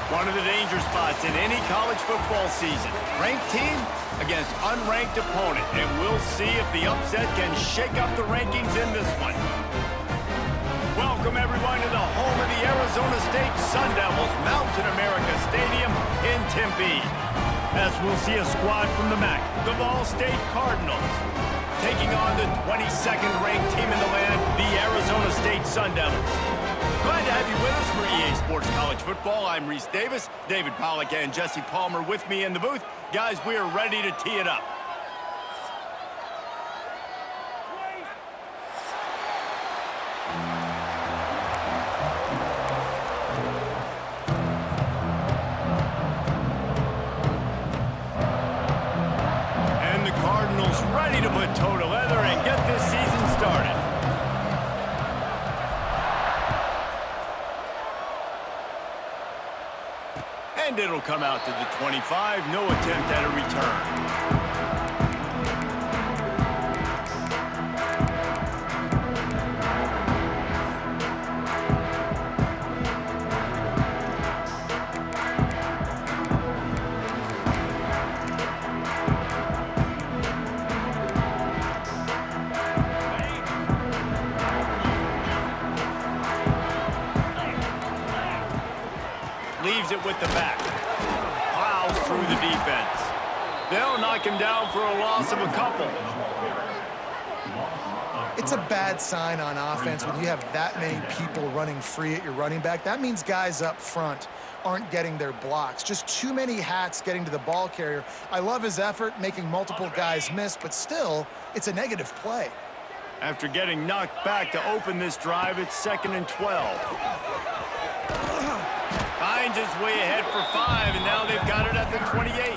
One of the danger spots in any college football season. Ranked team against unranked opponent. And we'll see if the upset can shake up the rankings in this one. Welcome, everyone, to the home of the Arizona State Sun Devils, Mountain America Stadium in Tempe. As we'll see a squad from the MAC, the Ball State Cardinals, taking on the 22nd ranked team in the land, the Arizona State Sun Devils. Glad to have you with us for EA Sports College Football. I'm Reese Davis, David Pollack and Jesse Palmer with me in the booth. Guys, we are ready to tee it up. And the Cardinals ready to put toe to leather and get this season started. And it'll come out to the 25. No attempt at a return. Leaves it with the back. Plows through the defense. They'll knock him down for a loss of a couple. It's a bad sign on offense when you have that many people running free at your running back. That means guys up front aren't getting their blocks. Just too many hats getting to the ball carrier. I love his effort, making multiple guys miss, but still, it's a negative play. After getting knocked back to open this drive, it's 2nd and 12. Finds his way ahead for 5, and now they've got it at the 28.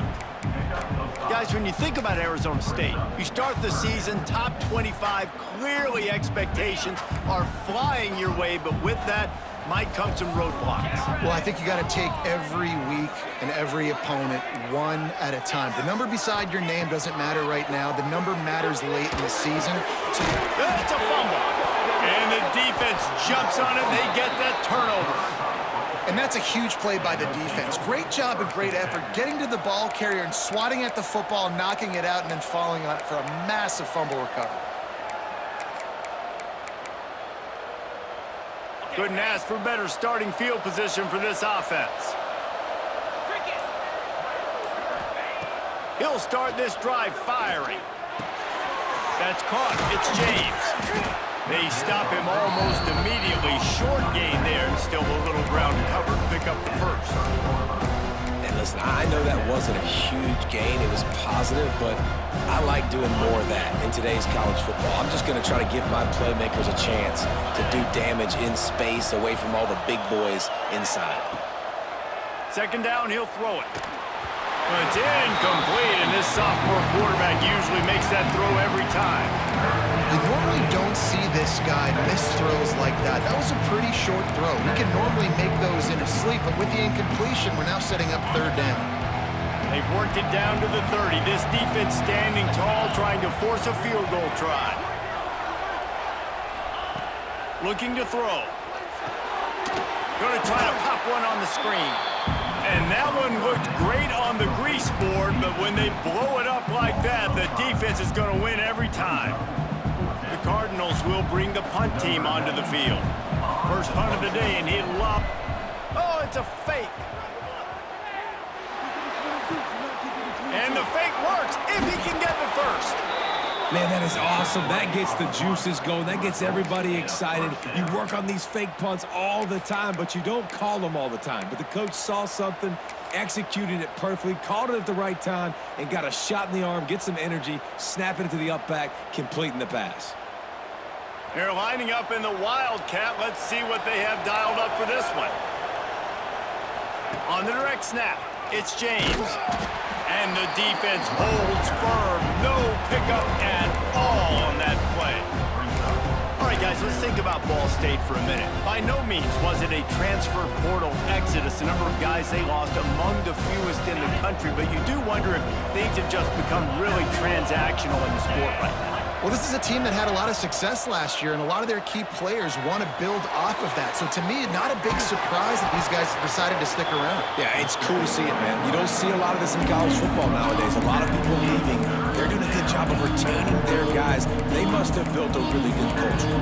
Guys, when you think about Arizona State, you start the season top 25. Clearly, expectations are flying your way, but with that might come some roadblocks. Well, I think you got to take every week and every opponent one at a time. The number beside your name doesn't matter right now. The number matters late in the season. So it's a fumble, and the defense jumps on it. They get that turnover. And that's a huge play by the defense. Great job and great effort getting to the ball carrier and swatting at the football, knocking it out, and then falling on it for a massive fumble recovery. Couldn't ask for better starting field position for this offense. He'll start this drive firing. That's caught. It's James. They stop him almost immediately. Short gain there, and still a little ground to cover to pick up the first. And listen, I know that wasn't a huge gain. It was positive, but I like doing more of that in today's college football. I'm just going to try to give my playmakers a chance to do damage in space away from all the big boys inside. 2nd down, he'll throw it. But it's incomplete, and this sophomore quarterback usually makes that throw every time. You normally don't see this guy miss throws like that. That was a pretty short throw. We can normally make those in his sleep, but with the incompletion, we're now setting up 3rd down. They've worked it down to the 30. This defense standing tall, trying to force a field goal try. Looking to throw. Going to try to pop one on the screen. And that one looked great on the grease board, but when they blow it up like that, the defense is going to win every time. The Cardinals will bring the punt team onto the field. First punt of the day, and he'll lob. Oh, it's a fake. And the fake works if he can get the first. Man, that is awesome. That gets the juices going. That gets everybody excited. You work on these fake punts all the time, but you don't call them all the time. But the coach saw something, executed it perfectly, called it at the right time, and got a shot in the arm, get some energy, snapping it to the up back, completing the pass. They're lining up in the Wildcat. Let's see what they have dialed up for this one. On the direct snap, it's James. And the defense holds firm. No pickup at all on that play. All right, guys, let's think about Ball State for a minute. By no means was it a transfer portal exodus. The number of guys they lost among the fewest in the country, but you do wonder if things have just become really transactional in the sport right now. Well, this is a team that had a lot of success last year, and a lot of their key players want to build off of that. So to me, not a big surprise that these guys decided to stick around. Yeah, it's cool to see it, man. You don't see a lot of this in college football nowadays. A lot of people leaving. They're doing a good job of retaining their guys. They must have built a really good culture.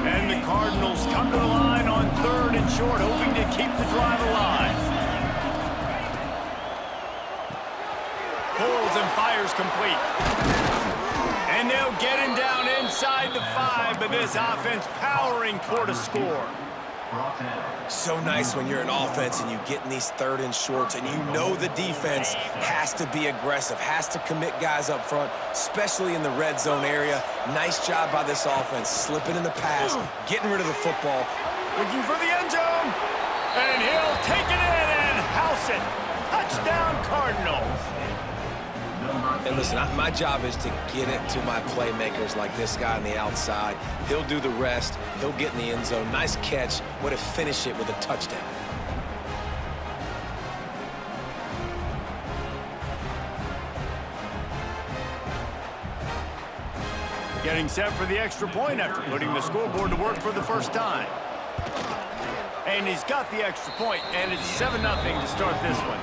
And the Cardinals come to the line on 3rd and short, hoping to keep the drive alive. Pulls and fires complete. And they'll get him down inside the 5, but this offense powering toward a score. So nice when you're an offense and you get in these 3rd and shorts and you know the defense has to be aggressive, has to commit guys up front, especially in the red zone area. Nice job by this offense, slipping in the pass, getting rid of the football. Looking for the end zone. And he'll take it in and house it. Touchdown, Cardinals. And listen, my job is to get it to my playmakers like this guy on the outside. He'll do the rest. He'll get in the end zone. Nice catch. Way to finish it with a touchdown. Getting set for the extra point after putting the scoreboard to work for the first time. And he's got the extra point, and it's 7-0 to start this one.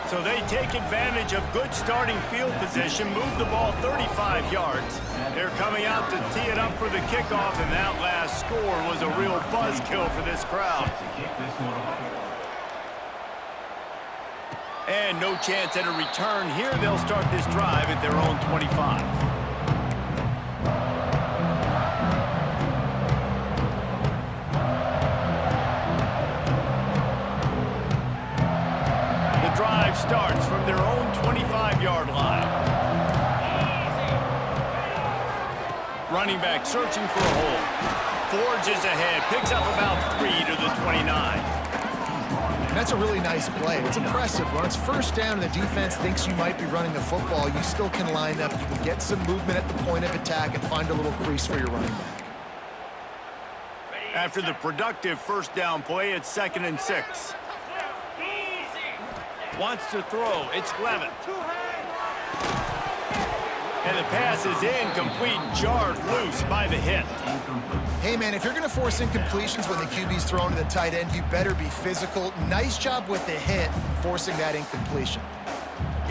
So they take advantage of good starting field position, move the ball 35 yards. They're coming out to tee it up for the kickoff, and that last score was a real buzzkill for this crowd. And no chance at a return here. They'll start this drive at their own 25. Starts from their own 25-yard line. Running back searching for a hole. Forges ahead, picks up about 3 to the 29. And that's a really nice play. It's impressive. When it's first down and the defense thinks you might be running the football, you still can line up. You can get some movement at the point of attack and find a little crease for your running back. After the productive first down play, it's 2nd and 6. Wants to throw. It's Levin. And the pass is incomplete, jarred loose by the hit. Hey, man, if you're going to force incompletions when the QB's thrown to the tight end, you better be physical. Nice job with the hit, forcing that incompletion.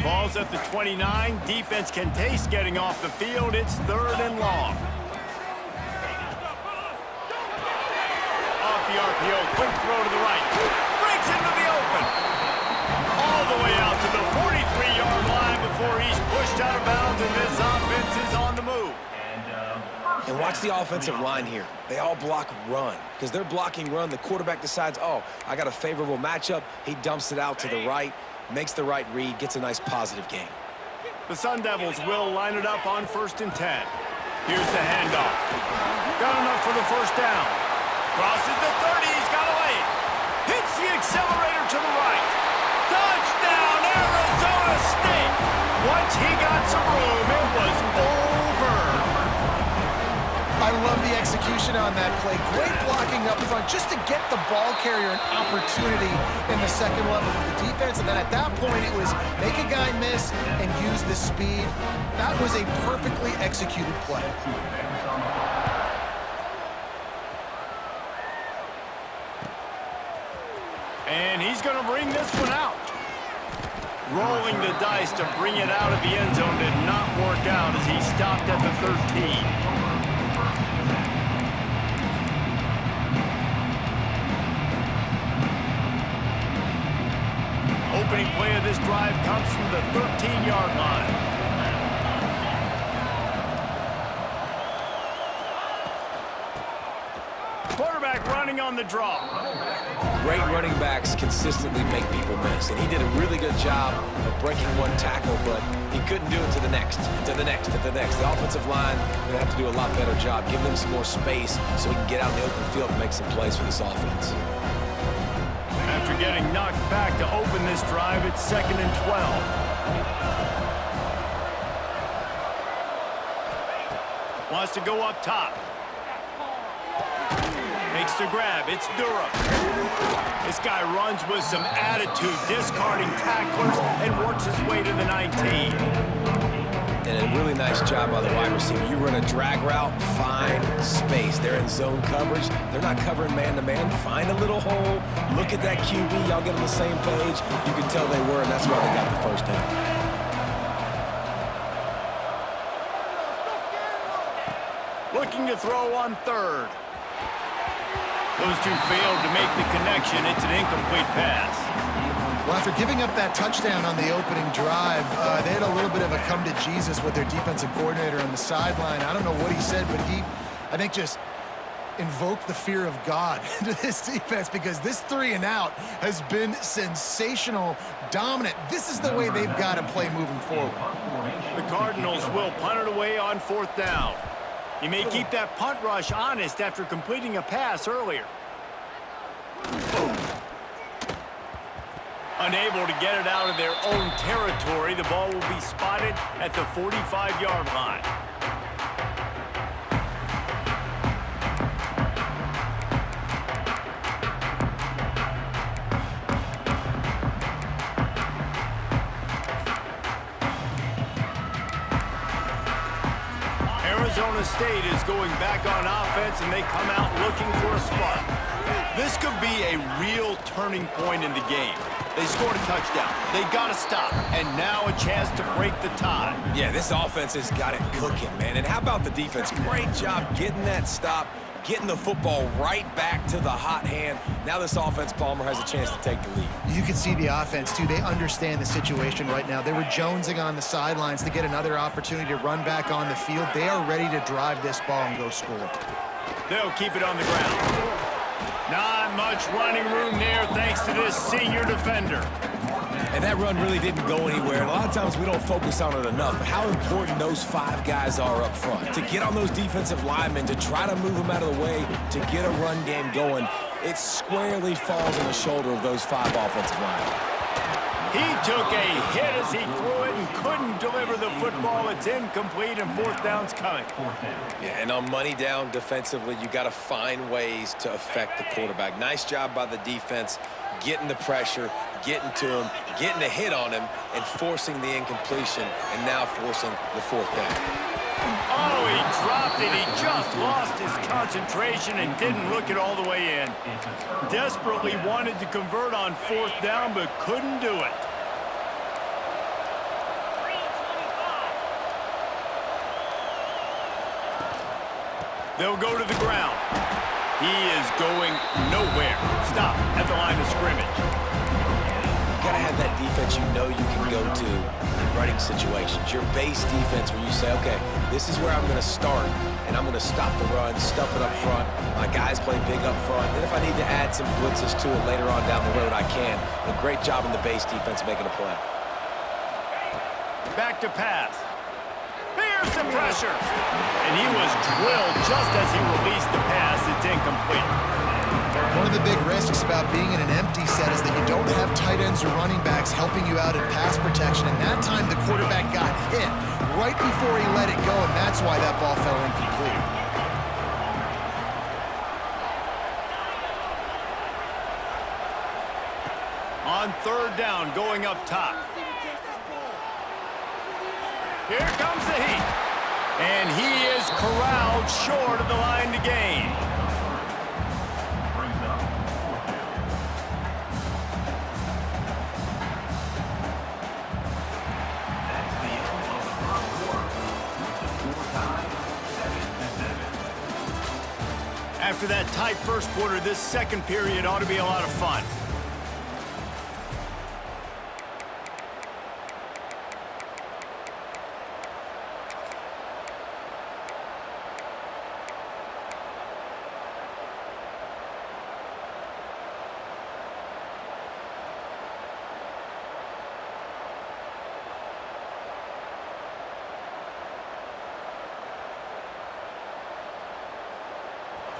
Ball's at the 29. Defense can taste getting off the field. It's 3rd and long. Off the RPO, quick throw to the right. Breaks into the open. All the way out to the 43-yard line before he's pushed out of bounds, and this offense is on the move. And watch the offensive line here. They all block run. Because they're blocking run, the quarterback decides, oh, I got a favorable matchup. He dumps it out to the right, makes the right read, gets a nice positive gain. The Sun Devils will line it up on 1st and 10. Here's the handoff. Got enough for the first down. Crosses the 30, he's got a lane. Hits the accelerator to the right. Touchdown, Arizona State! Once he got some room, it was over. I love the execution on that play. Great blocking up front just to get the ball carrier an opportunity in the second level of the defense. And then at that point, it was make a guy miss and use the speed. That was a perfectly executed play. And he's going to bring this one out. Rolling the dice to bring it out of the end zone did not work out as he stopped at the 13. Opening play of this drive comes from the 13-yard line. Quarterback running on the draw. Great running backs consistently make people miss, and he did a really good job of breaking one tackle, but he couldn't do it to the next, to the next, to the next. The offensive line going to have to do a lot better job, give them some more space so he can get out in the open field and make some plays for this offense. After getting knocked back to open this drive, it's 2nd and 12. Wants to go up top. Makes makes the grab. It's Durham. This guy runs with some attitude, discarding tacklers and works his way to the 19. And a really nice job by the wide receiver. You run a drag route, find space. They're in zone coverage. They're not covering man-to-man. Find a little hole. Look at that QB. Y'all get on the same page. You can tell they were, and that's why they got the first down. Looking to throw on third. Those two failed to make the connection. It's an incomplete pass. Well, after giving up that touchdown on the opening drive, they had a little bit of a come to Jesus with their defensive coordinator on the sideline. I don't know what he said, but he, I think, just invoked the fear of God into this defense, because this 3-and-out has been sensational, dominant. This is the way they've got to play moving forward. The Cardinals will punt it away on fourth down. He may keep that punt rush honest after completing a pass earlier. Unable to get it out of their own territory, the ball will be spotted at the 45-yard line. Arizona State is going back on offense, and they come out looking for a spark. This could be a real turning point in the game. They scored a touchdown. They got to stop, and now a chance to break the tie. Yeah, this offense has got it cooking, man. And how about the defense? Great job getting that stop, getting the football right back to the hot hand. Now this offense, Palmer, has a chance to take the lead. You can see the offense, too. They understand the situation right now. They were jonesing on the sidelines to get another opportunity to run back on the field. They are ready to drive this ball and go score. They'll keep it on the ground. Not much running room there thanks to this senior defender. And that run really didn't go anywhere. And a lot of times we don't focus on it enough. But how important those 5 guys are up front. To get on those defensive linemen, to try to move them out of the way, to get a run game going, it squarely falls on the shoulder of those 5 offensive linemen. He took a hit as he threw it and couldn't deliver the football. It's incomplete, and fourth down's coming. Yeah, and on money down defensively, you got to find ways to affect the quarterback. Nice job by the defense, getting the pressure, getting to him, getting a hit on him, and forcing the incompletion, and now forcing the fourth down. Oh, he dropped it. He just lost his concentration and didn't look it all the way in. Desperately wanted to convert on fourth down, but couldn't do it. They'll go to the ground. He is going nowhere. Stop at the line of scrimmage. You got to have that defense you know you can go to in running situations. Your base defense where you say, okay, this is where I'm going to start, and I'm going to stop the run, stuff it up front. My guys play big up front. Then if I need to add some blitzes to it later on down the road, I can. A great job in the base defense making a play. Back to pass. Here's the pressure. And he was drilled just as he released the pass. It's incomplete. One of the big risks about being in an empty set is that you don't have tight ends or running backs helping you out in pass protection. And that time the quarterback got hit right before he let it go, and that's why that ball fell incomplete. On third down, going up top. Here comes the heat. And he is corralled short of the line to gain. After that tight first quarter, this second period ought to be a lot of fun.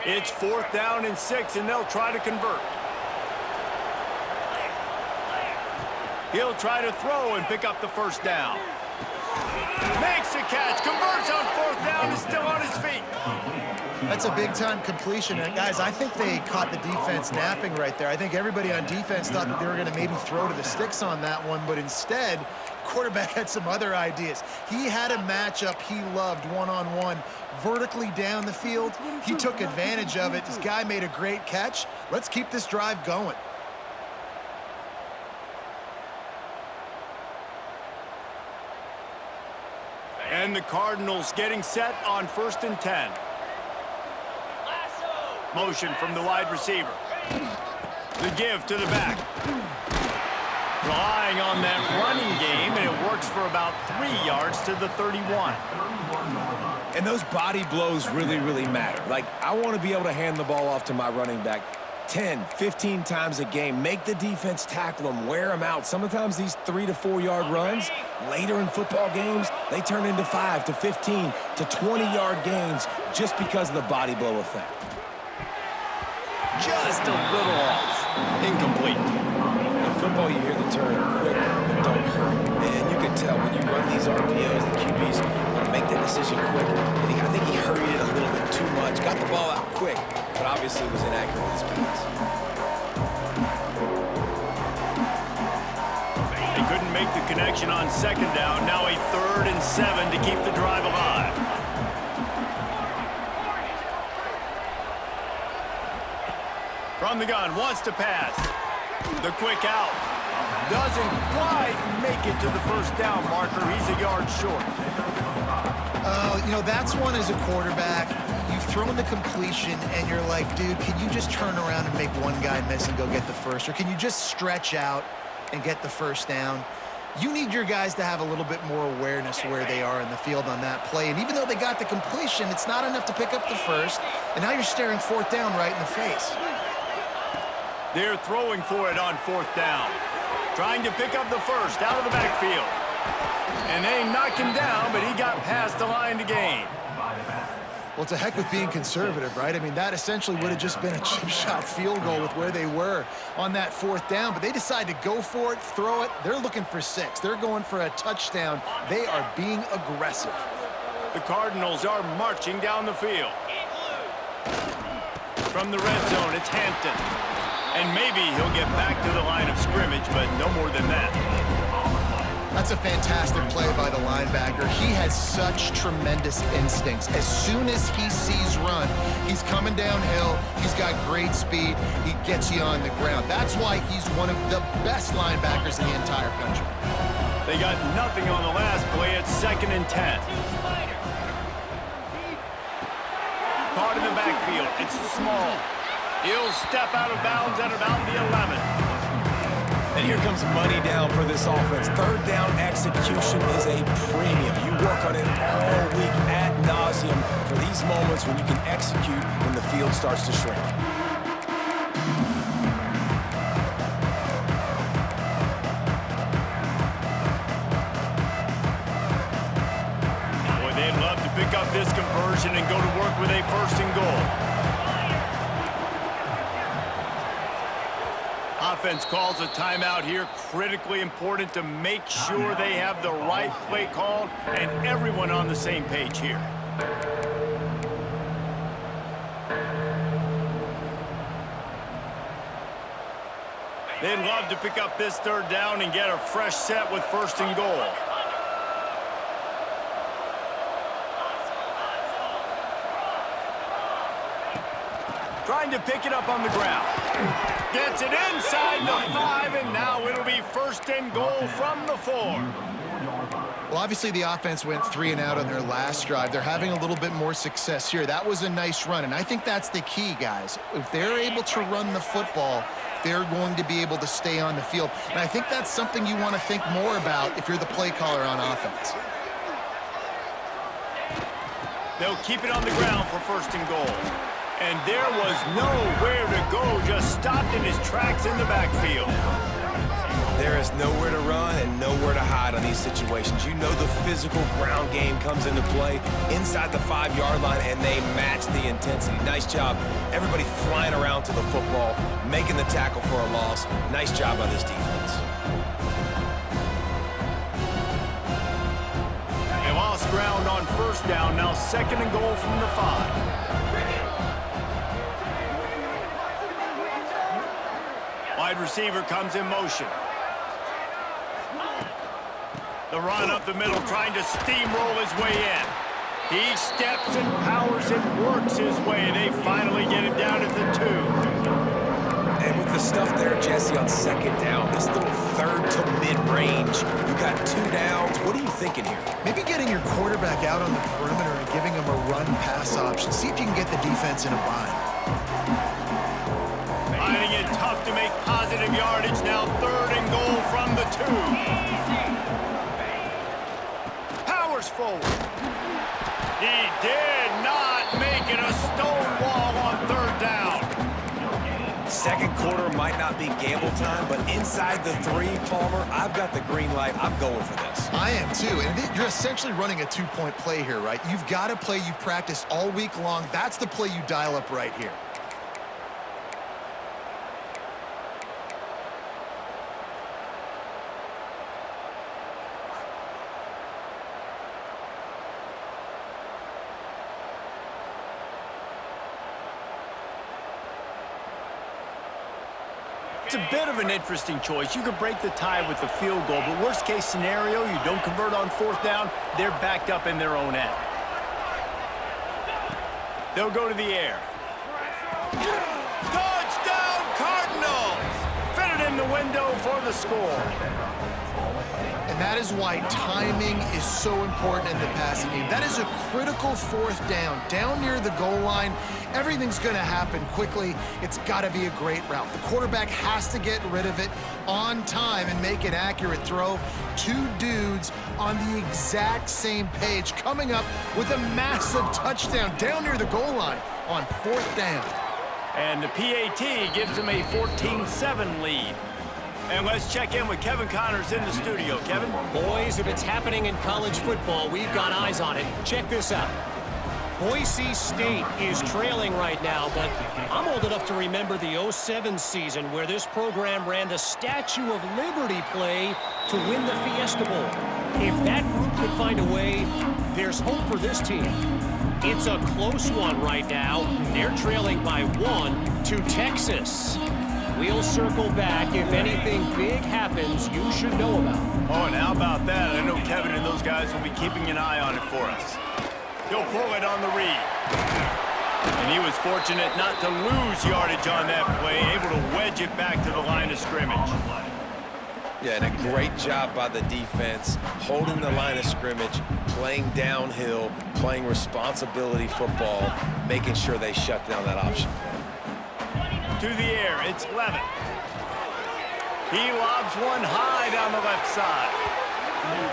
It's fourth down and 6, and they'll try to convert. He'll try to throw and pick up the first down. Makes the catch, converts on fourth down, is still on his feet. That's a big-time completion. And guys, I think they caught the defense napping right there. I think everybody on defense thought that they were going to maybe throw to the sticks on that one, but instead, quarterback had some other ideas. He had a matchup he loved one-on-one, vertically down the field. He took advantage of it. This guy made a great catch. Let's keep this drive going. And the Cardinals getting set on 1st and 10. Motion from the wide receiver. The give to the back. Relying on that running game, and it works for about 3 yards to the 31. And those body blows really, really matter. Like, I want to be able to hand the ball off to my running back 10, 15 times a game. Make the defense tackle them, wear them out. Sometimes these 3 to 4 yard runs, later in football games, they turn into 5 to 15 to 20-yard gains just because of the body blow effect. Just a little off. Incomplete. In football, you hear the term quick, but don't hurry. And you can tell when you run these RPOs, the QBs want to make that decision quick. And I think he hurried it a little bit too much. Got the ball out quick, but obviously was inaccurate with his pass. They couldn't make the connection on 2nd down. Now a 3rd and 7 to keep the drive alive. From the gun, wants to pass. The quick out. Doesn't quite make it to the 1st down marker. He's a yard short. You know, that's one as a quarterback. You've thrown the completion, and you're like, dude, can you just turn around and make one guy miss and go get the first? Or can you just stretch out and get the 1st down? You need your guys to have a little bit more awareness where they are in the field on that play. And even though they got the completion, it's not enough to pick up the 1st. And now you're staring 4th down right in the face. They're throwing for it on 4th down. Trying to pick up the 1st out of the backfield. And they knock him down, but he got past the line to gain. Well, it's a heck with being conservative, right? I mean, that essentially would have just been a chip shot field goal with where they were on that 4th down. But they decide to go for it, throw it. They're looking for 6. They're going for a touchdown. They are being aggressive. The Cardinals are marching down the field. From the red zone, it's Hampton. And maybe he'll get back to the line of scrimmage, but no more than that. That's a fantastic play by the linebacker. He has such tremendous instincts. As soon as he sees run, he's coming downhill. He's got great speed. He gets you on the ground. That's why he's one of the best linebackers in the entire country. They got nothing on the last play. It's 2nd and 10. Caught in the backfield. It's small. He'll step out of bounds at about the 11. And here comes money down for this offense. 3rd down execution is a premium. You work on it all week ad nauseum for these moments when you can execute when the field starts to shrink. Boy, they'd love to pick up this conversion and go to work with a 1st and goal. Offense calls a timeout here. Critically important to make sure they have the right play called and everyone on the same page here. They'd love to pick up this 3rd down and get a fresh set with 1st and goal. Trying to pick it up on the ground. Gets it inside the 5, and now it'll be 1st and goal from the 4. Well, obviously the offense went 3 and out on their last drive. They're having a little bit more success here. That was a nice run, and I think that's the key, guys. If they're able to run the football, they're going to be able to stay on the field. And I think that's something you want to think more about if you're the play caller on offense. They'll keep it on the ground for 1st and goal. And there was nowhere to go, just stopped in his tracks in the backfield. There is nowhere to run and nowhere to hide on these situations. You know the physical ground game comes into play inside the 5-yard line, and they match the intensity. Nice job. Everybody flying around to the football, making the tackle for a loss. Nice job by this defense. They lost ground on 1st down, now 2nd and goal from the 5. wide receiver comes in motion. The run up the middle, trying to steamroll his way in. He steps and powers and works his way. They finally get him down at the 2. And with the stuff there, Jesse, on second down, this little third to mid-range, you got 2 downs. What are you thinking here? Maybe getting your quarterback out on the perimeter and giving him a run-pass option. See if you can get the defense in a bind. Finding it tough to make positive yardage now. 3rd and goal from the 2. Powers forward. He did not make it a stone wall on 3rd down. Second quarter might not be gamble time, but inside the 3, Palmer, I've got the green light. I'm going for this. I am too, and you're essentially running a 2-point play here, right? You've got a play you've practiced all week long. That's the play you dial up right here. It's a bit of an interesting choice. You could break the tie with the field goal, but worst case scenario, you don't convert on 4th down, they're backed up in their own end. They'll go to the air. Touchdown Cardinals! Fitted in the window for the score. And that is why timing is so important in the passing game. That is a critical 4th down near the goal line. Everything's going to happen quickly. It's got to be a great route. The quarterback has to get rid of it on time and make an accurate throw. 2 dudes on the exact same page coming up with a massive touchdown down near the goal line on 4th down. And the PAT gives them a 14-7 lead. And let's check in with Kevin Connors in the studio. Kevin? Boys, if it's happening in college football, we've got eyes on it. Check this out. Boise State is trailing right now, but I'm old enough to remember the '07 season where this program ran the Statue of Liberty play to win the Fiesta Bowl. If that group could find a way, there's hope for this team. It's a close one right now. They're trailing by 1 to Texas. We'll circle back. If anything big happens, you should know about. Oh, and how about that? I know Kevin and those guys will be keeping an eye on it for us. He'll pull it on the read. And he was fortunate not to lose yardage on that play, able to wedge it back to the line of scrimmage. Yeah, and a great job by the defense, holding the line of scrimmage, playing downhill, playing responsibility football, making sure they shut down that option. To the air, it's Levitt. He lobs one high down the left side.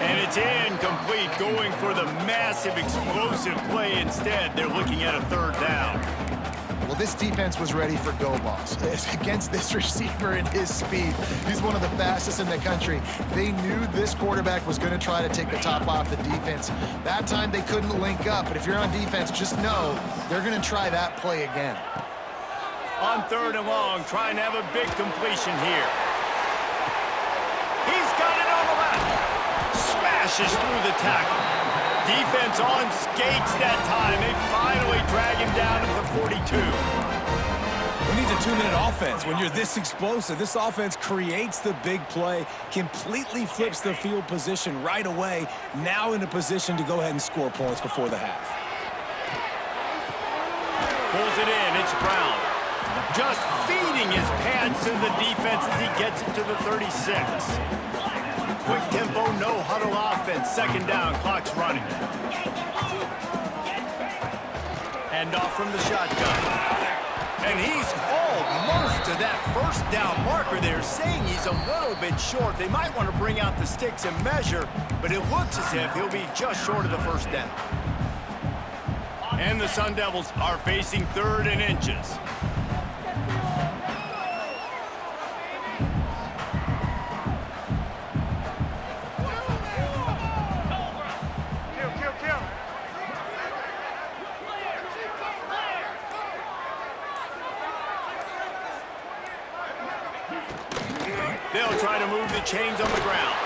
And it's incomplete, going for the massive explosive play instead. They're looking at a 3rd down. Well, this defense was ready for go balls. Against this receiver and his speed, he's one of the fastest in the country. They knew this quarterback was going to try to take the top off the defense. That time they couldn't link up, but if you're on defense, just know they're going to try that play again. On 3rd and long, trying to have a big completion here. He's got it on the left. Smashes through the tackle. Defense on skates that time. They finally drag him down to the 42. Who needs a 2-minute offense when you're this explosive? This offense creates the big play, completely flips the field position right away, now in a position to go ahead and score points before the half. Pulls it in. It's Brown. Just feeding his pads to the defense as he gets it to the 36. Quick tempo, no huddle offense. 2nd down, clock's running. Hand off from the shotgun. And he's almost to that 1st down marker there, saying he's a little bit short. They might want to bring out the sticks and measure, but it looks as if he'll be just short of the 1st down. And the Sun Devils are facing 3rd and inches. They'll try to move the chains on the ground.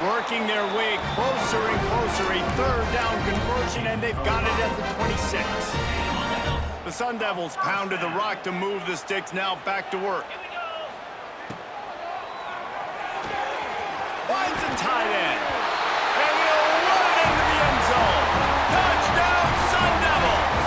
Working their way closer and closer. A 3rd down conversion, and they've got it at the 26. The Sun Devils pounded the rock to move the sticks, now back to work. finds a tight end. And he'll run it into the end zone. Touchdown, Sun Devils!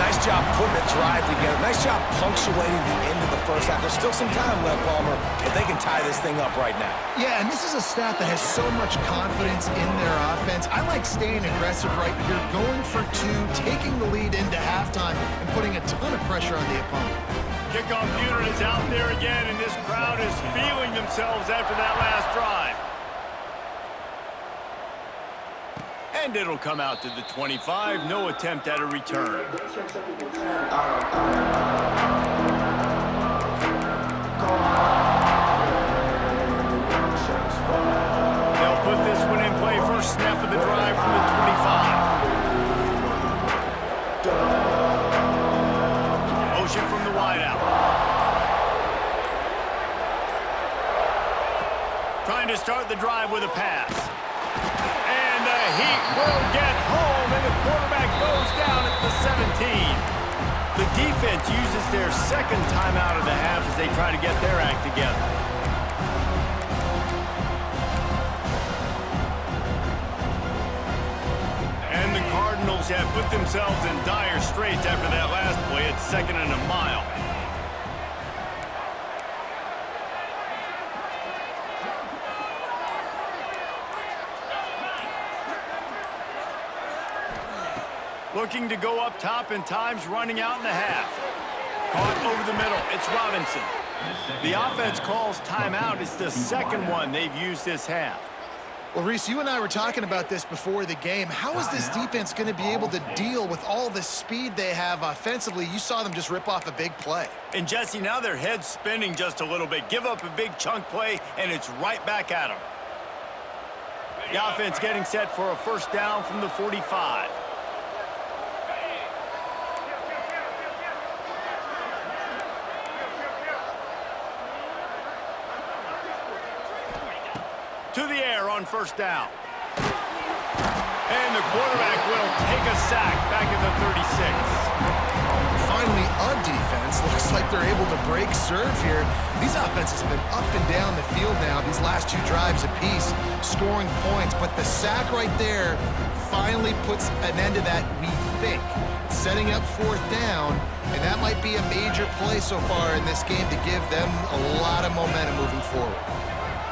Nice job putting the drive together. Nice job punctuating the end of the first half. There's still some time left, Palmer, but they can tie this thing up right now. Yeah, and this is a staff that has so much confidence in their offense. I like staying aggressive right here, going for two, taking the lead into halftime, and putting a ton of pressure on the opponent. Kickoff unit is out there again, and this crowd is feeling themselves after that last drive. And it'll come out to the 25. No attempt at a return. They'll put this one in play. First snap of the drive from the 25. Motion from the wideout. Trying to start the drive with a pass. And the Heat will get home, and the quarterback goes down at the 17. The defense uses their second timeout of the half as they try to get their act together. And the Cardinals have put themselves in dire straits after that last play. It's 2nd and a mile. Looking to go up top, and time's running out in the half. Caught over the middle. It's Robinson. The offense calls timeout. It's the second one they've used this half. Well, Reese, you and I were talking about this before the game. How is this defense going to be able to deal with all the speed they have offensively? You saw them just rip off a big play. And, Jesse, now their head's spinning just a little bit. Give up a big chunk play, and it's right back at them. The offense getting set for a first down from the 45. To the air on first down. And the quarterback will take a sack back at the 36. Finally, a defense. Looks like they're able to break serve here. These offenses have been up and down the field now, these last two drives apiece, scoring points. But the sack right there finally puts an end to that, we think. Setting up fourth down, and that might be a major play so far in this game to give them a lot of momentum moving forward.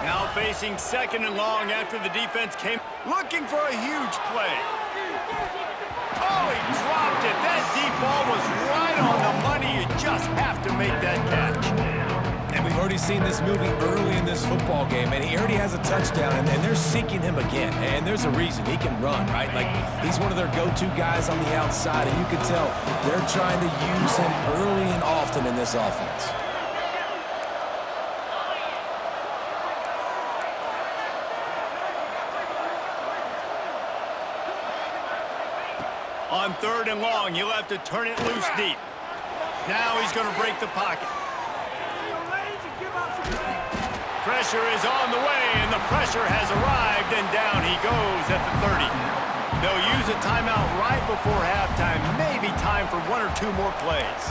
Now facing 2nd and long after the defense came looking for a huge play. Oh, he dropped it. That deep ball was right on the money. You just have to make that catch. And we've already seen this movie early in this football game, and he already has a touchdown, and they're seeking him again. And there's a reason. He can run, right? Like, he's one of their go-to guys on the outside, and you can tell they're trying to use him early and often in this offense. On 3rd and long, he'll have to turn it loose deep. Now he's going to break the pocket. Pressure is on the way, and the pressure has arrived, and down he goes at the 30. They'll use a timeout right before halftime. Maybe time for one or two more plays.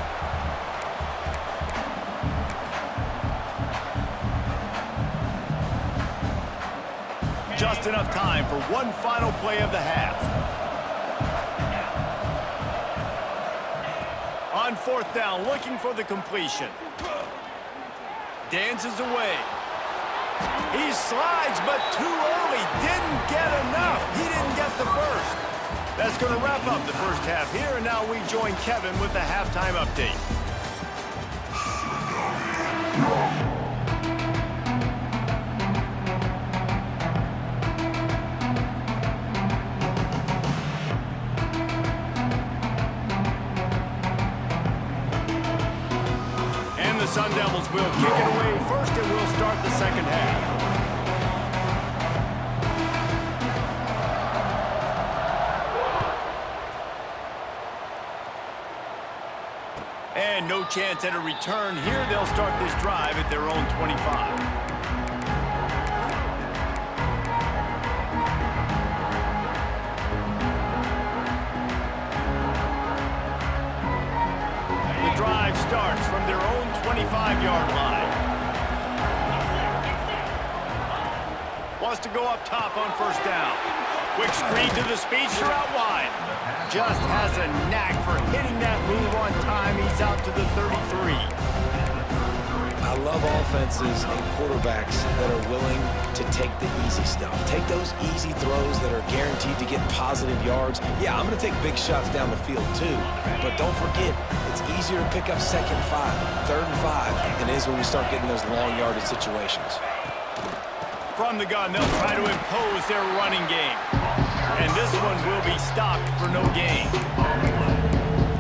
Just enough time for one final play of the half. On 4th down, looking for the completion. Dances away. He slides, but too early. Didn't get enough. He didn't get the first. That's going to wrap up the first half here, and now we join Kevin with the halftime update. The Sun Devils will kick it away first, and we'll start the second half. And no chance at a return here. They'll start this drive at their own 25. Drive starts from their own 25-yard line. wants to go up top on first down. Quick screen to the speedster out wide. Just has a knack for hitting that move on time. He's out to the 33. I love offenses and quarterbacks that are willing to take the easy stuff. Take those easy throws that are guaranteed to get positive yards. Yeah, I'm going to take big shots down the field too, but don't forget, it's easier to pick up 2nd and 5, 3rd and 5 than it is when we start getting those long yardage situations. From the gun, they'll try to impose their running game. And this one will be stopped for no gain.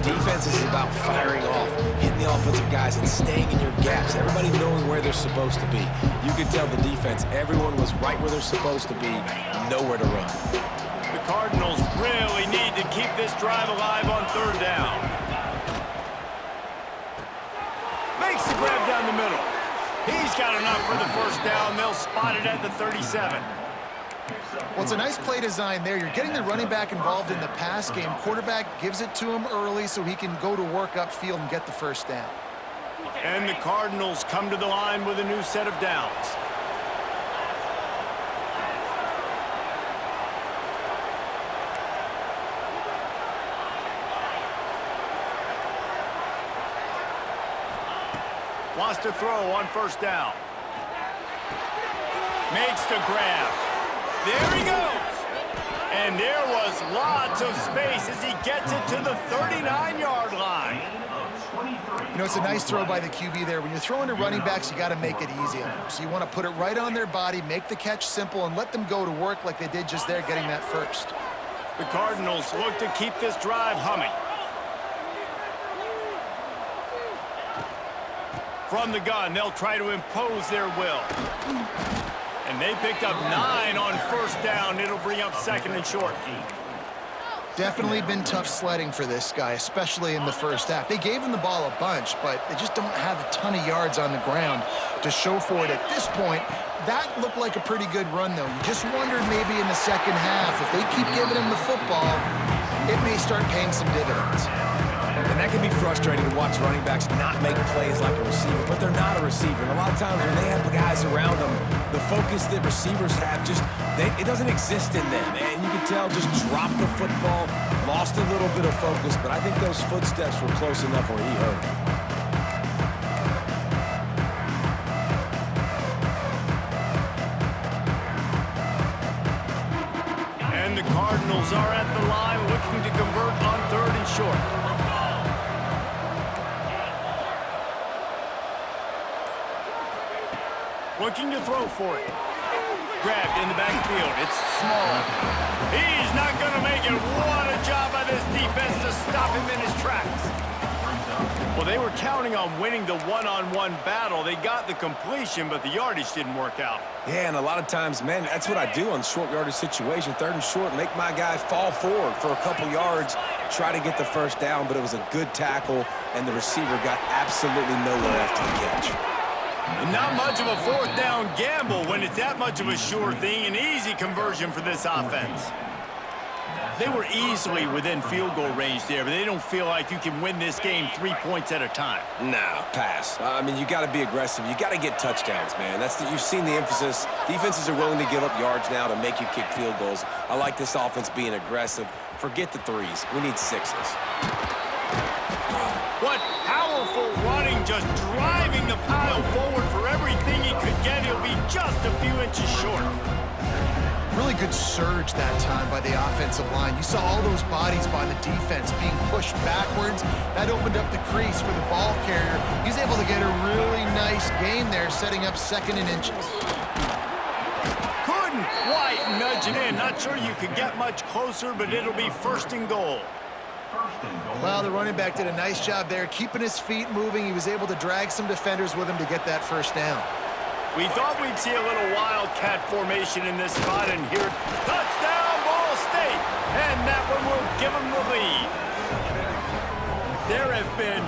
Defense is about firing off, hitting the offensive guys, and staying in your gaps. Everybody knowing where they're supposed to be. You could tell the defense, everyone was right where they're supposed to be, nowhere to run. The Cardinals really need to keep this drive alive on 3rd down. Makes the grab down the middle. He's got enough for the first down. They'll spot it at the 37. Well, it's a nice play design there. You're getting the running back involved in the pass game. Quarterback gives it to him early so he can go to work upfield and get the first down. And the Cardinals come to the line with a new set of downs. Wants to throw on first down. Makes the grab. There he goes. And there was lots of space as he gets it to the 39-yard line. You know, it's a nice throw by the QB there. When you're throwing to running backs, you got to make it easy on them. So you want to put it right on their body, make the catch simple, and let them go to work like they did just there, getting that first. The Cardinals look to keep this drive humming. From the gun, they'll try to impose their will. And they picked up 9 on first down. It'll bring up 2nd and short. Definitely been tough sledding for this guy, especially in the first half. They gave him the ball a bunch, but they just don't have a ton of yards on the ground to show for it at this point. That looked like a pretty good run, though. You just wondered maybe in the second half, if they keep giving him the football, it may start paying some dividends. And that can be frustrating to watch running backs not make plays like a receiver, but they're not a receiver. And a lot of times when they have the guys around them, the focus that receivers have it doesn't exist in them. And you can tell just dropped the football, lost a little bit of focus, but I think those footsteps were close enough where he heard it. And the Cardinals are at the line looking to convert on 3rd and short. Looking to throw for it. Grabbed in the backfield. It's Small. He's not going to make it. What a job by this defense to stop him in his tracks. Well, they were counting on winning the one-on-one battle. They got the completion, but the yardage didn't work out. Yeah, and a lot of times, man, that's what I do on short yardage situation. 3rd and short, make my guy fall forward for a couple yards, try to get the first down, but it was a good tackle, and the receiver got absolutely nowhere after the catch. And not much of a 4th down gamble when it's that much of a sure thing, an easy conversion for this offense. They were easily within field goal range there, but they don't feel like you can win this game 3 points at a time. No, pass. I mean, you got to be aggressive. You got to get touchdowns, man. You've seen the emphasis. Defenses are willing to give up yards now to make you kick field goals. I like this offense being aggressive. Forget the 3s. We need 6s. What powerful running, just driving the pile forward for everything he could get. He'll be just a few inches short. Really good surge that time by the offensive line. You saw all those bodies by the defense being pushed backwards. That opened up the crease for the ball carrier. He's able to get a really nice gain there, setting up 2nd and inches. Couldn't quite nudge it in. Not sure you could get much closer, but it'll be 1st and goal. Well, the running back did a nice job there, keeping his feet moving. He was able to drag some defenders with him to get that first down. We thought we'd see a little wildcat formation in this spot, and here, touchdown, Ball State! And that one will give them the lead. There have been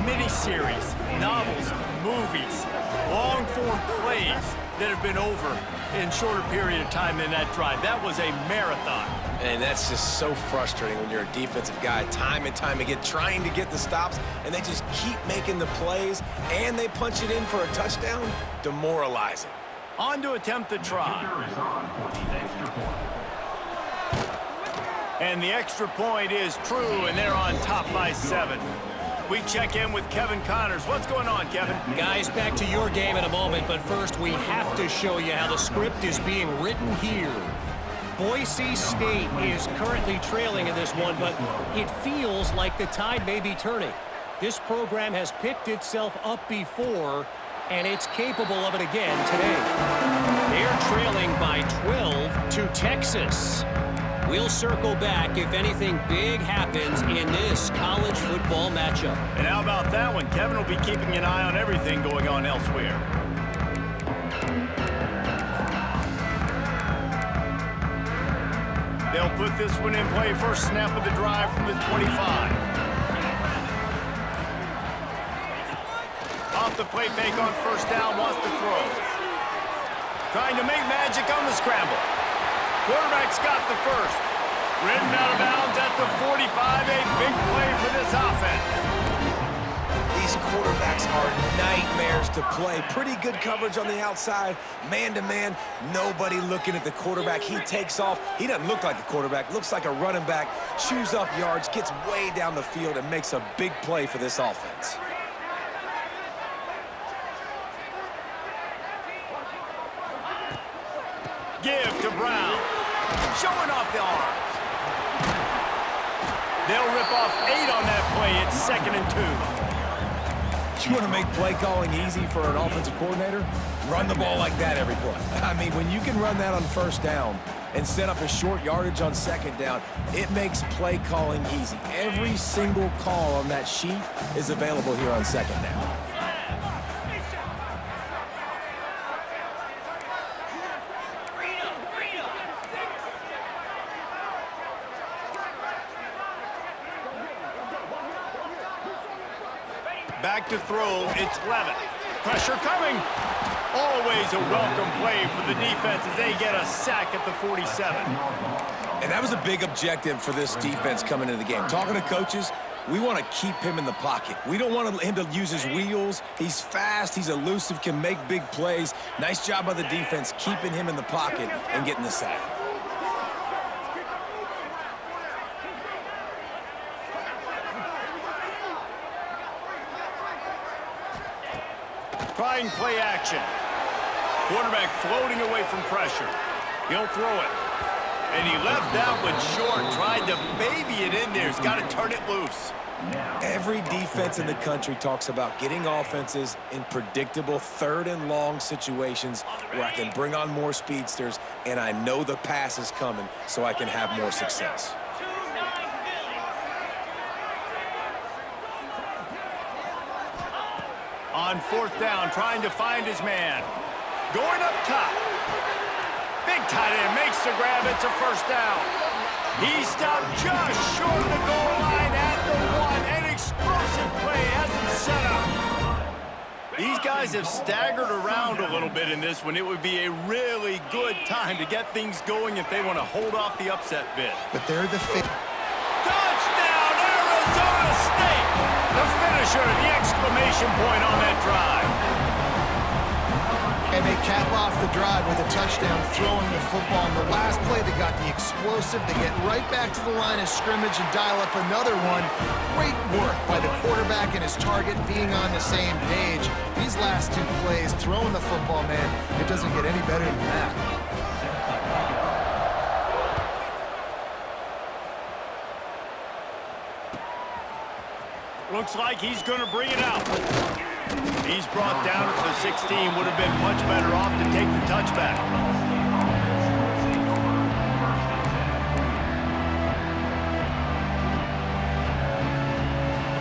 miniseries, novels, movies, long-form plays that have been over in shorter period of time than that drive. That was a marathon. And that's just so frustrating when you're a defensive guy, time and time again, trying to get the stops, and they just keep making the plays, and they punch it in for a touchdown. Demoralizing. On to attempt the try. And the extra point is true, and they're on top by 7. We check in with Kevin Connors. What's going on, Kevin? Guys, back to your game in a moment, but first we have to show you how the script is being written here. Boise State is currently trailing in this one, but it feels like the tide may be turning. This program has picked itself up before, and it's capable of it again today. They're trailing by 12 to Texas. We'll circle back if anything big happens in this college football matchup. And how about that one? Kevin will be keeping an eye on everything going on elsewhere. They'll put this one in play. First snap of the drive from the 25. Off the play fake on first down, wants to throw. Trying to make magic on the scramble. Quarterback's got the first. Ridden out of bounds at the 45. A big play for this offense. These quarterbacks are nightmares to play. Pretty good coverage on the outside. Man-to-man, nobody looking at the quarterback. He takes off. He doesn't look like a quarterback. Looks like a running back. Chews up yards, gets way down the field, and makes a big play for this offense. Give to Brown. Showing off the arms. They'll rip off 8 on that play. It's 2nd and 2. You want to make play calling easy for an offensive coordinator? Run the ball like that every play. I mean, when you can run that on first down and set up a short yardage on second down, it makes play calling easy. Every single call on that sheet is available here on second down. Back to throw, it's Levitt. Pressure coming. Always a welcome play for the defense as they get a sack at the 47. And that was a big objective for this defense coming into the game. Talking to coaches, we want to keep him in the pocket. We don't want him to use his wheels. He's fast, he's elusive, can make big plays. Nice job by the defense keeping him in the pocket and getting the sack. Trying play action. Quarterback floating away from pressure. He'll throw it. And he left that one short. Tried to baby it in there. He's got to turn it loose. Every defense in the country talks about getting offenses in predictable 3rd and long situations where I can bring on more speedsters and I know the pass is coming so I can have more success. On 4th down, trying to find his man. Going up top. Big tight end makes the grab. It's a first down. He stopped just short of the goal line at the 1. An explosive play has him set up. These guys have staggered around a little bit in this one. It would be a really good time to get things going if they want to hold off the upset bid. But they're the Touchdown, Arizona State! The finisher, the exclamation point on that drive. And they cap off the drive with a touchdown throwing the football. On the last play, they got the explosive. They get right back to the line of scrimmage and dial up another one. Great work by the quarterback and his target being on the same page. These last 2 plays, throwing the football, man, it doesn't get any better than that. Looks like he's going to bring it out. He's brought down to the 16. Would have been much better off to take the touchback.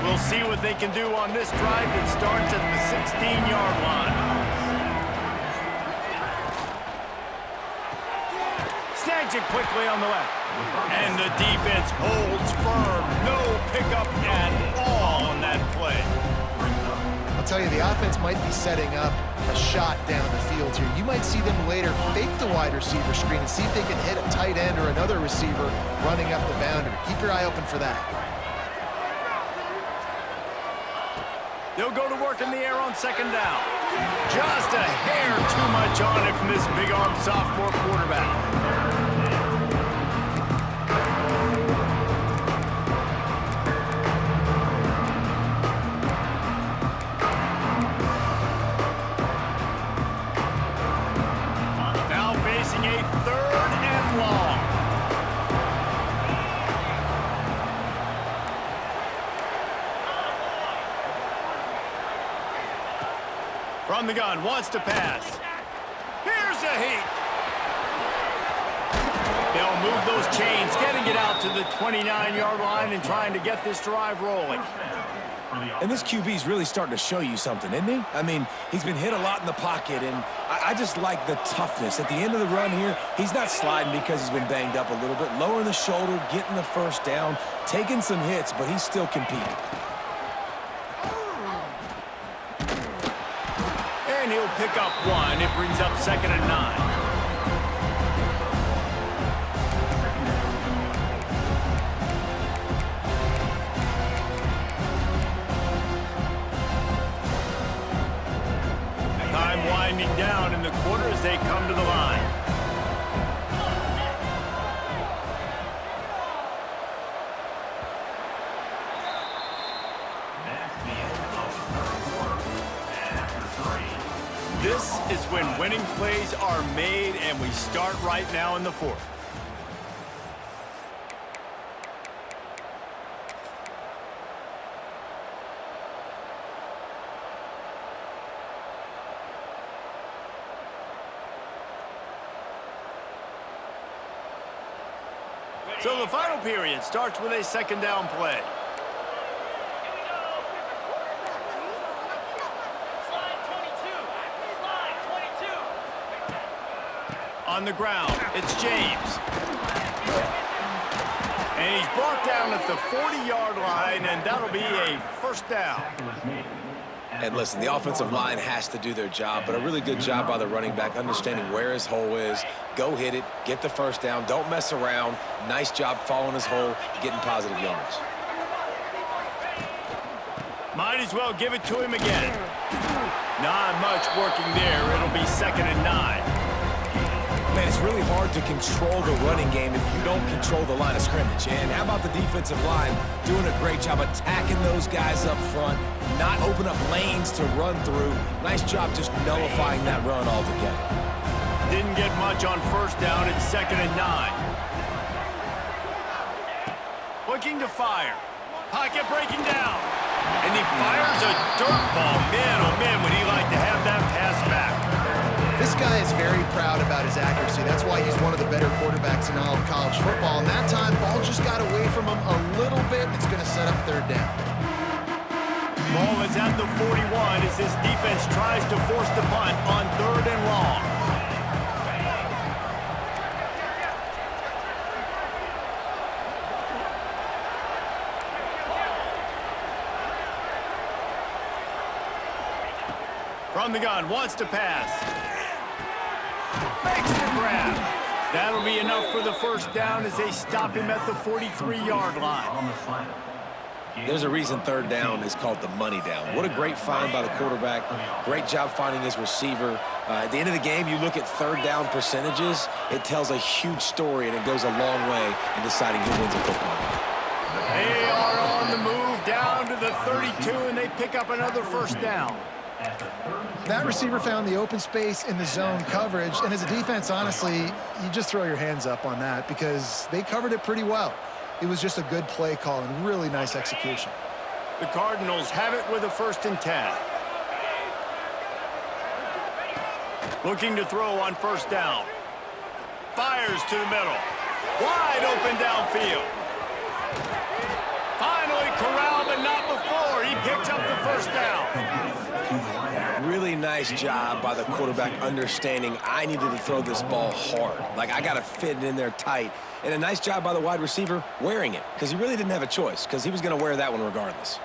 We'll see what they can do on this drive that starts at the 16-yard line. Snags it quickly on the left. And the defense holds firm. No pickup at all on that play. I'll tell you, the offense might be setting up a shot down the field here. You might see them later fake the wide receiver screen and see if they can hit a tight end or another receiver running up the boundary. Keep your eye open for that. They'll go to work in the air on second down. Just a hair too much on it from this big-arm sophomore quarterback. Now facing a 3rd and long. From the gun, wants to pass. Here's a heat. They'll move those chains, getting it out to the 29-yard line and trying to get this drive rolling. And this QB's really starting to show you something, isn't he? I mean, he's been hit a lot in the pocket, and I just like the toughness. At the end of the run here, he's not sliding because he's been banged up a little bit. Lowering the shoulder, getting the first down, taking some hits, but he's still competing. And he'll pick up 1. It brings up 2nd and 9. Time winding down in the quarter as they come to the line. This is when winning plays are made, and we start right now in the 4th. So the final period starts with a 2nd down play. On the ground, it's James. And he's brought down at the 40-yard line, and that'll be a 1st down. And listen, the offensive line has to do their job, but a really good job by the running back understanding where his hole is. Go hit it, get the 1st down, don't mess around. Nice job following his hole, getting positive yards. Might as well give it to him again. Not much working there. It'll be 2nd and 9. Man, it's really hard to control the running game if you don't control the line of scrimmage. And how about the defensive line doing a great job attacking those guys up front, not open up lanes to run through. Nice job just nullifying that run altogether. Didn't get much on 1st down. It's 2nd and 9. Looking to fire. Pocket breaking down. And he fires a dirt ball. Man, oh man, would he like to have that pass back. This guy is very proud about his accuracy. That's why he's one of the better quarterbacks in all of college football. And that time, ball just got away from him a little bit. It's going to set up 3rd down. Ball is at the 41 as this defense tries to force the punt on 3rd and long. From the gun, wants to pass. Makes the grab. That'll be enough for the 1st down as they stop him at the 43-yard line. There's a reason 3rd down is called the money down. What a great find by the quarterback. Great job finding his receiver. At the end of the game, you look at 3rd down percentages. It tells a huge story, and it goes a long way in deciding who wins a football game. They are on the move down to the 32, and they pick up another 1st down. That receiver found the open space in the zone coverage, and as a defense, honestly, you just throw your hands up on that because they covered it pretty well. It was just a good play call and really nice execution. The Cardinals have it with a 1st and 10. Looking to throw on 1st down. Fires to the middle. Wide open downfield. Finally corralled, but not before. He picks up the 1st down. Really nice job by the quarterback understanding I needed to throw this ball hard. Like, I got to fit it in there tight. And a nice job by the wide receiver wearing it because he really didn't have a choice because he was going to wear that one regardless.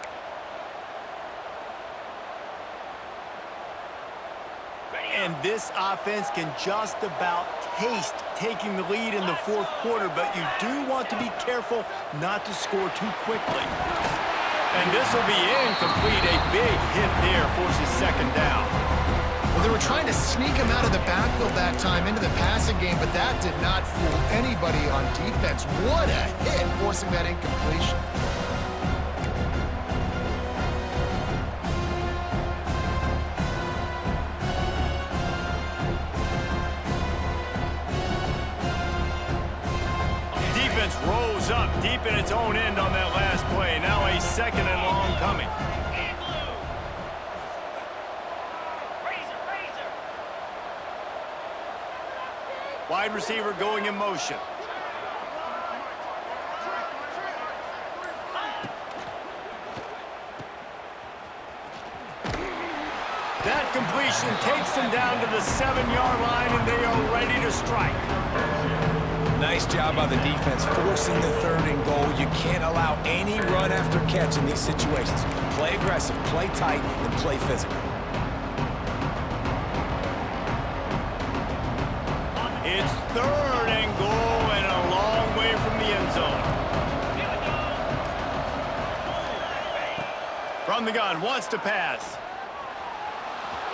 And this offense can just about taste taking the lead in the 4th quarter, but you do want to be careful not to score too quickly. And this will be incomplete. A big hit there forces second down. Well, they were trying to sneak him out of the backfield that time into the passing game, but that did not fool anybody on defense. What a hit, forcing that incompletion. Defense rose up deep in its own end on that last play. Now a second and long coming. Wide receiver going in motion. That completion takes them down to the 7-yard line, and they are ready to strike. Nice job by the defense forcing the 3rd and goal. You can't allow any run after catch in these situations. Play aggressive, play tight, and play physical. It's 3rd and goal and a long way from the end zone. From the gun, wants to pass.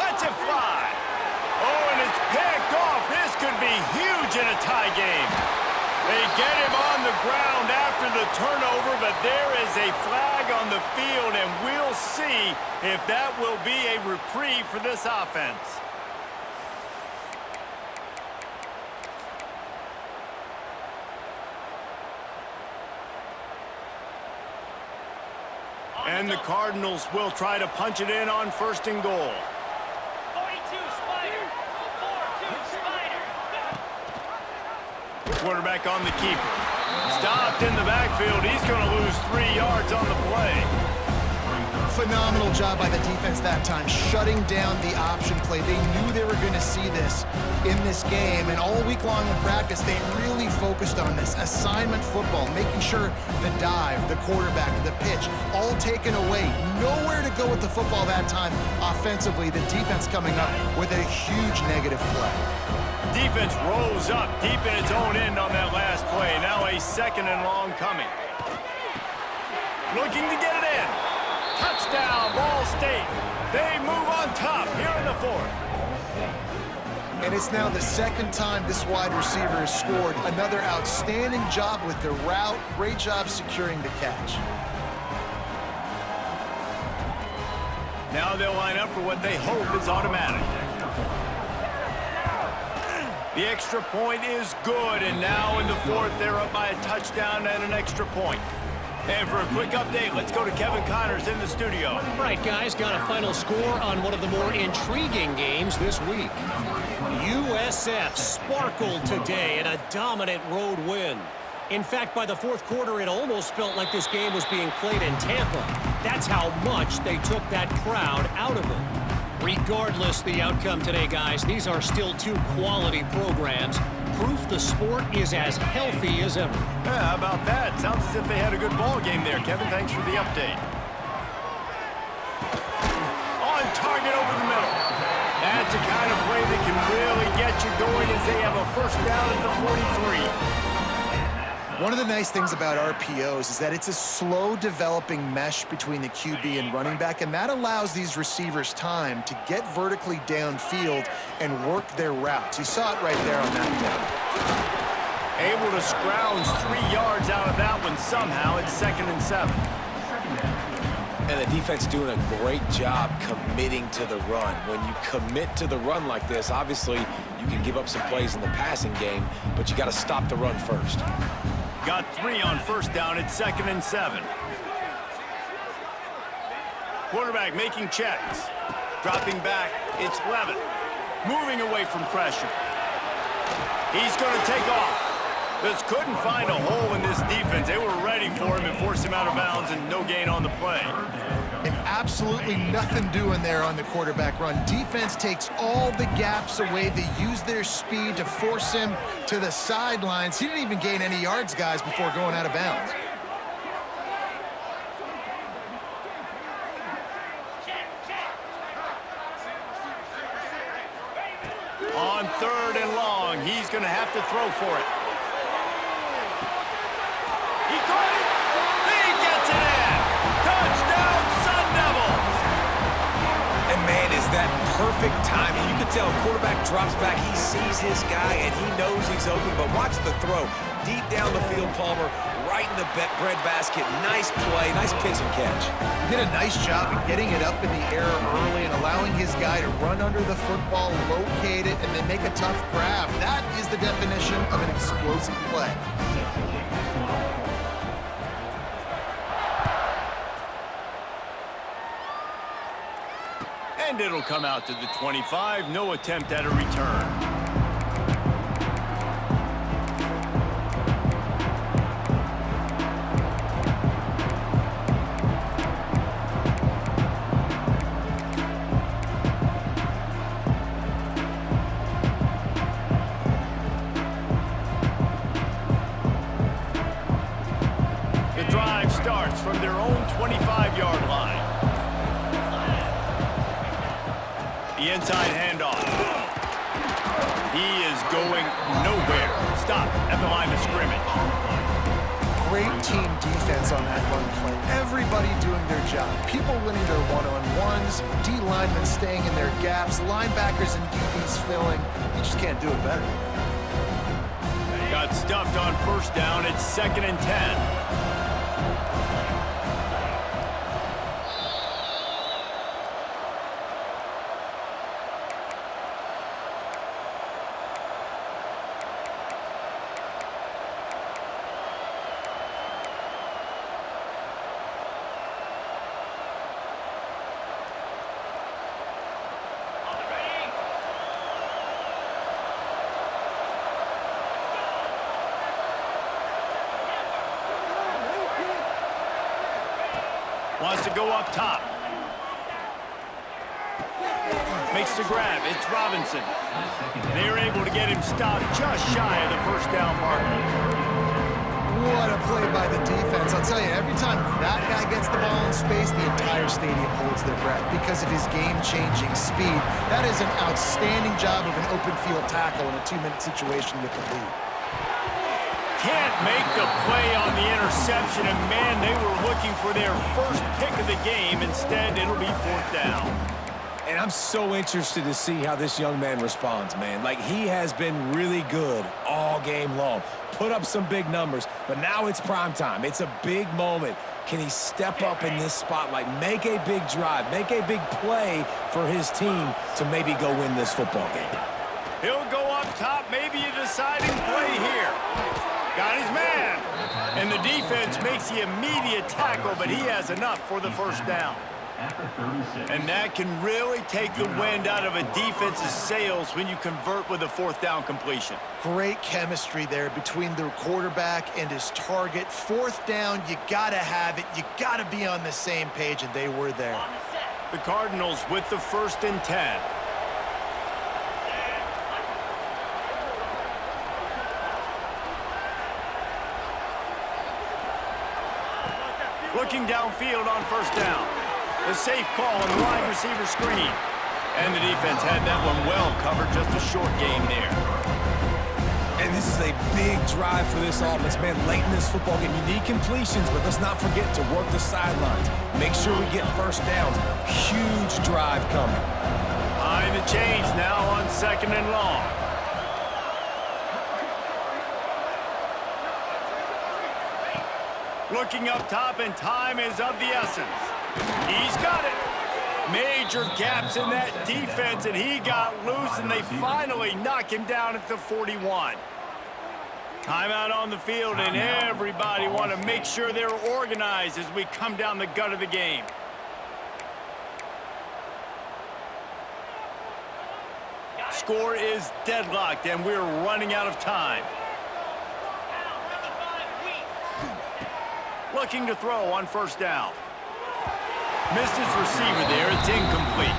Lets it fly. Oh, and it's picked off. This could be huge in a tie game. They get him on the ground after the turnover, but there is a flag on the field, and we'll see if that will be a reprieve for this offense. And the Cardinals will try to punch it in on 1st and goal. 42 Spider. 4-2 Spider. Quarterback on the keeper. Stopped in the backfield. He's going to lose 3 yards on the play. Phenomenal job by the defense that time, shutting down the option play. They knew they were going to see this in this game, and all week long in practice, they really focused on this assignment football, making sure the dive, the quarterback, the pitch, all taken away. Nowhere to go with the football that time offensively. The defense coming up with a huge negative play. Defense rose up deep in its own end on that last play. Now a 2nd and long coming. Looking to get it in. Touchdown, Ball State. They move on top here in the 4th. And it's now the 2nd time this wide receiver has scored. Another outstanding job with the route. Great job securing the catch. Now they'll line up for what they hope is automatic. The extra point is good, and now in the 4th, they're up by a touchdown and an extra point. And for a quick update, let's go to Kevin Connors in the studio. Right, guys, got a final score on one of the more intriguing games this week. USF sparkled today in a dominant road win. In fact, by the 4th quarter, it almost felt like this game was being played in Tampa. That's how much they took that crowd out of it. Regardless the outcome today, guys, these are still 2 quality programs. Proof the sport is as healthy as ever. Yeah, how about that? Sounds as if they had a good ball game there. Kevin, thanks for the update. On target over the middle. That's the kind of play that can really get you going as they have a 1st down at the 43. One of the nice things about RPOs is that it's a slow developing mesh between the QB and running back, and that allows these receivers time to get vertically downfield and work their routes. You saw it right there on that play. Able to scrounge 3 yards out of that one somehow. It's 2nd and 7. And the defense doing a great job committing to the run. When you commit to the run like this, obviously you can give up some plays in the passing game, but you got to stop the run first. Got 3 on 1st down. It's 2nd and 7. Quarterback making checks. Dropping back. It's Levitt. Moving away from pressure. He's going to take off. Just couldn't find a hole in this defense. They were ready for him and forced him out of bounds, and no gain on the play. And absolutely nothing doing there on the quarterback run. Defense takes all the gaps away. They use their speed to force him to the sidelines. He didn't even gain any yards, guys, before going out of bounds. On 3rd and long, he's going to have to throw for it. He caught it. He gets it in. Touchdown! that perfect timing. You can tell quarterback drops back. He sees his guy, and he knows he's open. But watch the throw. Deep down the field, Palmer, right in the breadbasket. Nice play, nice pitch and catch. He did a nice job of getting it up in the air early and allowing his guy to run under the football, locate it, and then make a tough grab. That is the definition of an explosive play. And it'll come out to the 25. No attempt at a return. The drive starts from their own 25-yard line. The inside handoff. He is going nowhere. Stop at the line of scrimmage. Great team defense on that run play. Everybody doing their job. People winning their one-on-ones, D linemen staying in their gaps, linebackers and DBs filling. You just can't do it better. Got stuffed on first down. It's 2nd and 10. Wants to go up top. Makes the grab. It's Robinson. They're able to get him stopped just shy of the first down marker. What a play by the defense. I'll tell you, every time that guy gets the ball in space, the entire stadium holds their breath because of his game-changing speed. That is an outstanding job of an open field tackle in a 2-minute situation with the lead. Can't make the play on the interception, and man, they were looking for their first pick of the game. Instead, it'll be 4th down. And I'm so interested to see how this young man responds, man. Like, he has been really good all game long. Put up some big numbers, but now it's prime time. It's a big moment. Can he step up in this spotlight, make a big drive, make a big play for his team to maybe go win this football game? He'll go up top, maybe a deciding play here. Got his man. And the defense makes the immediate tackle, but he has enough for the first down. And that can really take the wind out of a defense's sails when you convert with a 4th down completion. Great chemistry there between the quarterback and his target. 4th down, you got to have it. You got to be on the same page, and they were there. The Cardinals with the 1st and 10. Looking downfield on first down. The safe call on the wide receiver screen. And the defense had that one well covered, just a short game there. And this is a big drive for this offense, man. Late in this football game, you need completions, but let's not forget to work the sidelines. Make sure we get first downs. Huge drive coming. Behind the chains now on 2nd and long. Looking up top, and time is of the essence. He's got it. Major gaps in that defense, and he got loose, and they finally knock him down at the 41. Timeout on the field, and everybody want to make sure they're organized as we come down the gut of the game. Score is deadlocked, and we're running out of time. Looking to throw on first down. Missed his receiver there. It's incomplete.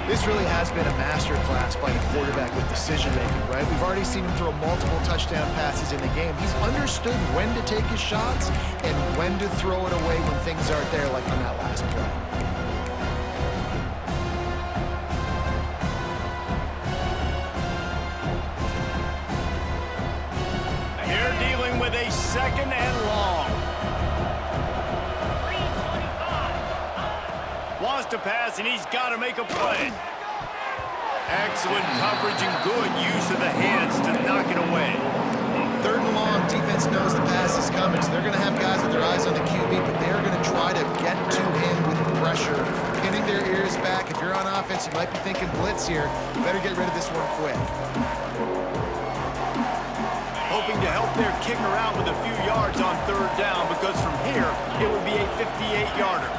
This really has been a masterclass by the quarterback with decision-making, right? We've already seen him throw multiple touchdown passes in the game. He's understood when to take his shots and when to throw it away when things aren't there, like on that last play. They're dealing with a 2nd and long. Wants to pass, and he's got to make a play. Excellent coverage and good use of the hands to knock it away. 3rd and long, defense knows the pass is coming, so they're going to have guys with their eyes on the QB, but they're going to try to get to him with pressure, pinning their ears back. If you're on offense, you might be thinking blitz here. You better get rid of this one quick. Hoping to help their kicker out with a few yards on 3rd down, because from here, it would be a 58-yarder.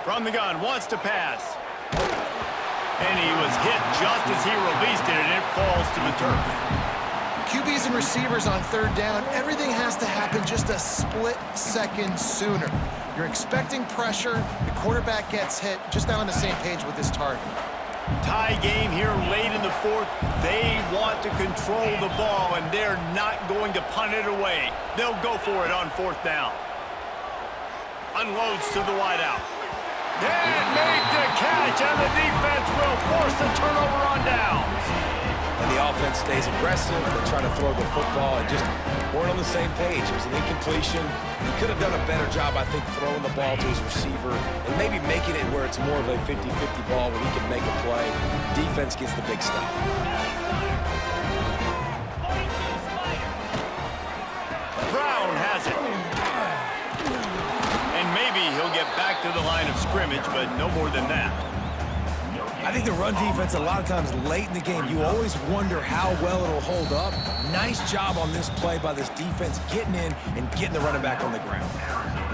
From the gun, wants to pass. And he was hit just as he released it, and it falls to the turf. QBs and receivers on 3rd down, everything has to happen just a split second sooner. You're expecting pressure, the quarterback gets hit, just not on the same page with his target. Tie game here late in the 4th. They want to control the ball, and they're not going to punt it away. They'll go for it on 4th down. Unloads to the wideout. And made the catch, and the defense will force the turnover on downs. And the offense stays aggressive. They try to throw the football and just weren't on the same page. It was an incompletion. He could have done a better job, I think, throwing the ball to his receiver and maybe making it where it's more of a 50-50 ball where he can make a play. Defense gets the big stop. Brown has it. And maybe he'll get back to the line of scrimmage, but no more than that. I think the run defense, a lot of times late in the game, you always wonder how well it'll hold up. Nice job on this play by this defense, getting in and getting the running back on the ground.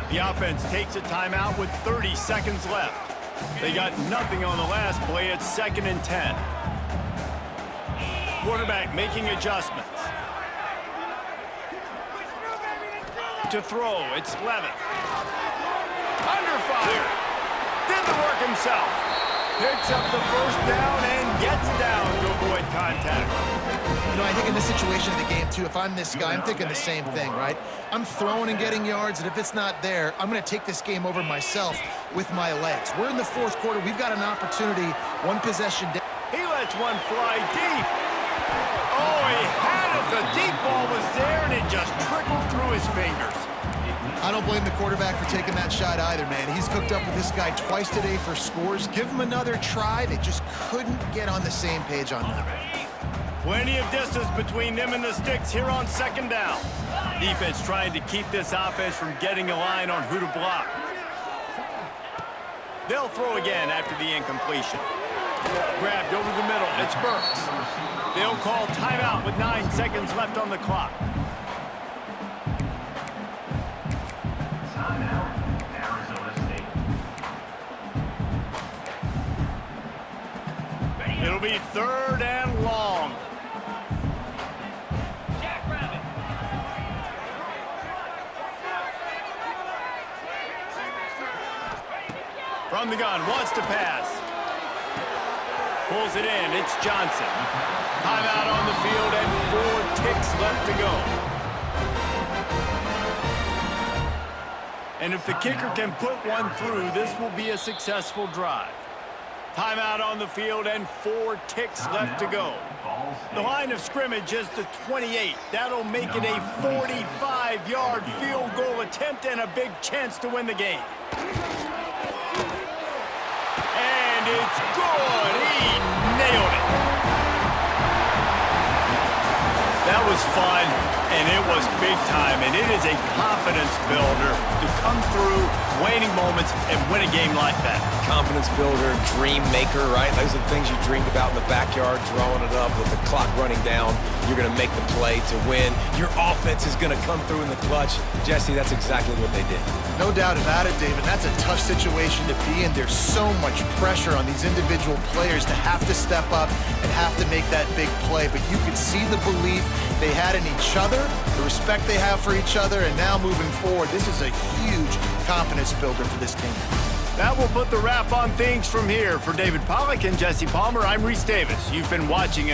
The offense takes a timeout with 30 seconds left. They got nothing on the last play. It's 2nd and 10. Quarterback making adjustments. To throw, it's Levitt. Under fire. Did the work himself. Picks up the 1st down and gets down to avoid contact. You know, I think in this situation of the game, too, if I'm this guy, I'm thinking the same thing, right? I'm throwing and getting yards, and if it's not there, I'm going to take this game over myself with my legs. We're in the 4th quarter. We've got an opportunity, one possession. He lets one fly deep. Oh, he had it. The deep ball was there, and it just trickled through his fingers. I don't blame the quarterback for taking that shot either, man. He's cooked up with this guy twice today for scores. Give him another try. They just couldn't get on the same page on that. Plenty of distance between them and the sticks here on 2nd down. Defense trying to keep this offense from getting a line on who to block. They'll throw again after the incompletion. Grabbed over the middle. It's Burks. They'll call timeout with 9 seconds left on the clock. It'll be 3rd and long. Jackrabbit. From the gun, wants to pass. Pulls it in, it's Johnson. Timeout on the field and 4 ticks left to go. And if the kicker can put one through, this will be a successful drive. Timeout on the field and 4 ticks left to go. The line of scrimmage is the 28. That'll make it a 45-yard field goal attempt and a big chance to win the game. And it's good. He nailed it. That was fun, and it was big time, and it is a confidence builder to come through waning moments and win a game like that. Confidence builder, dream maker, right? Those are the things you dreamed about in the backyard, drawing it up with the clock running down. You're going to make the play to win. Your offense is going to come through in the clutch. Jesse, that's exactly what they did. No doubt about it, David. That's a tough situation to be in. There's so much pressure on these individual players to have to step up and have to make that big play. But you could see the belief they had in each other, the respect they have for each other, and now moving forward, this is a huge confidence builder for this team. That will put the wrap on things from here. For David Pollack and Jesse Palmer, I'm Reese Davis. You've been watching